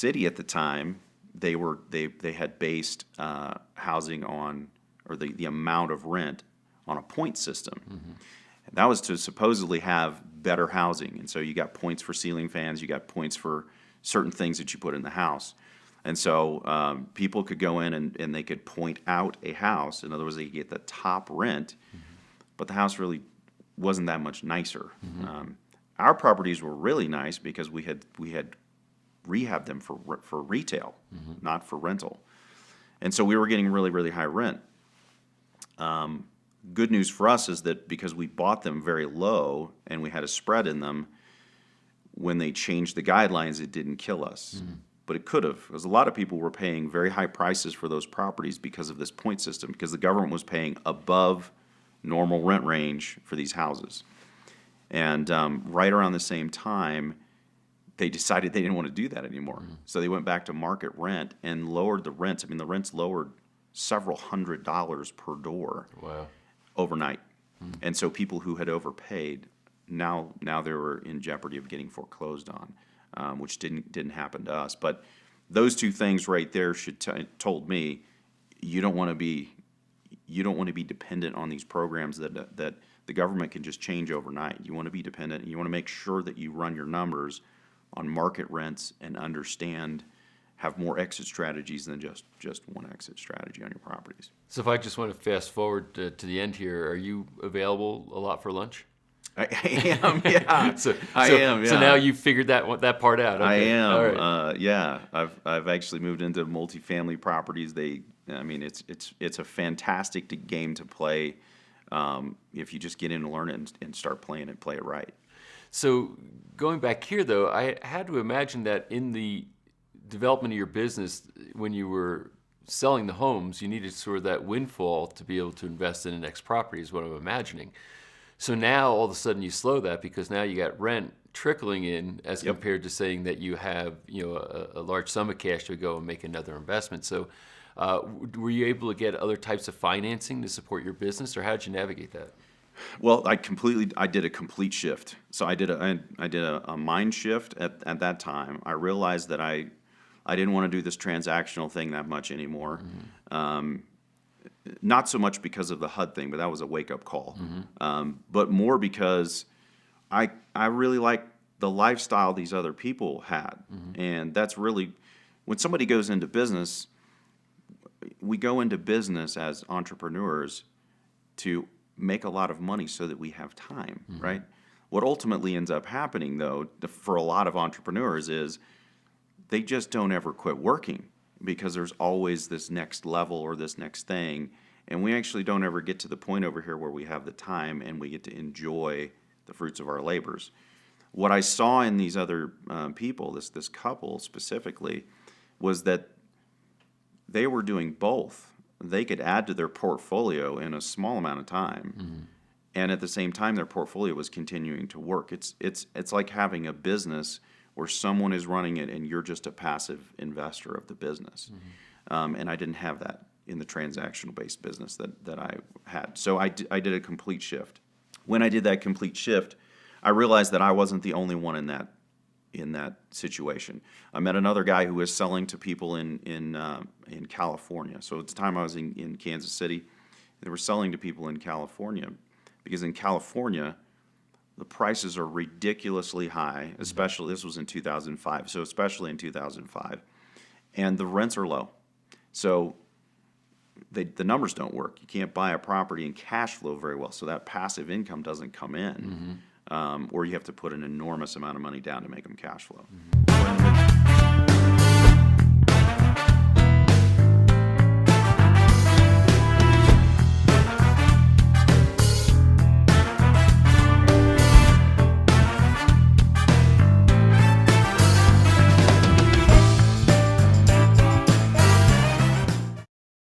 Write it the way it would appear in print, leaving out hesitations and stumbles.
city at the time, they had based housing on, or the amount of rent on a point system. And that was to supposedly have better housing. And so you got points for ceiling fans, you got points for certain things that you put in the house. And so people could go in and they could point out a house. In other words, they could get the top rent, but the house really wasn't that much nicer. Our properties were really nice because we had rehabbed them for retail, not for rental. And so we were getting really, really high rent. Good news for us is that because we bought them very low and we had a spread in them, when they changed the guidelines, it didn't kill us. But it could have, because a lot of people were paying very high prices for those properties because of this point system, because the government was paying above normal rent range for these houses. And right around the same time, they decided they didn't want to do that anymore. So they went back to market rent and lowered the rents. I mean, the rents lowered several $100s per door. Wow. Overnight. And so people who had overpaid, now they were in jeopardy of getting foreclosed on, which didn't happen to us. But those two things right there told me you don't want to be dependent on these programs that the government can just change overnight. You want to be dependent. You want to make sure that you run your numbers on market rents and have more exit strategies than just one exit strategy on your properties. So if I just want to fast forward to the end here, are you available a lot for lunch? I am, yeah. I am, yeah. So now you've figured that part out. Okay. I am, all right. yeah. I've actually moved into multifamily properties. It's a fantastic game to play if you just get in and learn it and start playing it, play it right. So going back here, though, I had to imagine that in the development of your business, when you were selling the homes, you needed sort of that windfall to be able to invest in the next property, is what I'm imagining. So now all of a sudden you slow that because now you got rent trickling in as compared to saying that you have a large sum of cash to go and make another investment. So were you able to get other types of financing to support your business, or how did you navigate that? Well, I did a complete shift. So I did a mind shift at that time. I realized that I didn't want to do this transactional thing that much anymore. Not so much because of the HUD thing, but that was a wake-up call. But more because I really like the lifestyle these other people had. And that's really, when somebody goes into business, we go into business as entrepreneurs to make a lot of money so that we have time, right? What ultimately ends up happening, though, for a lot of entrepreneurs is they just don't ever quit working because there's always this next level or this next thing, and we actually don't ever get to the point over here where we have the time and we get to enjoy the fruits of our labors. What I saw in these other people, this couple specifically, was that they were doing both. They could add to their portfolio in a small amount of time, and at the same time, their portfolio was continuing to work. It's like having a business where someone is running it and you're just a passive investor of the business. And I didn't have that in the transactional-based business that I had. So I did a complete shift. When I did that complete shift, I realized that I wasn't the only one in that situation. I met another guy who was selling to people in California. So at the time I was in Kansas City, they were selling to people in California because in California, the prices are ridiculously high, especially, this was in 2005, so especially in 2005, and the rents are low. So the numbers don't work. You can't buy a property and cash flow very well, so that passive income doesn't come in, or you have to put an enormous amount of money down to make them cash flow.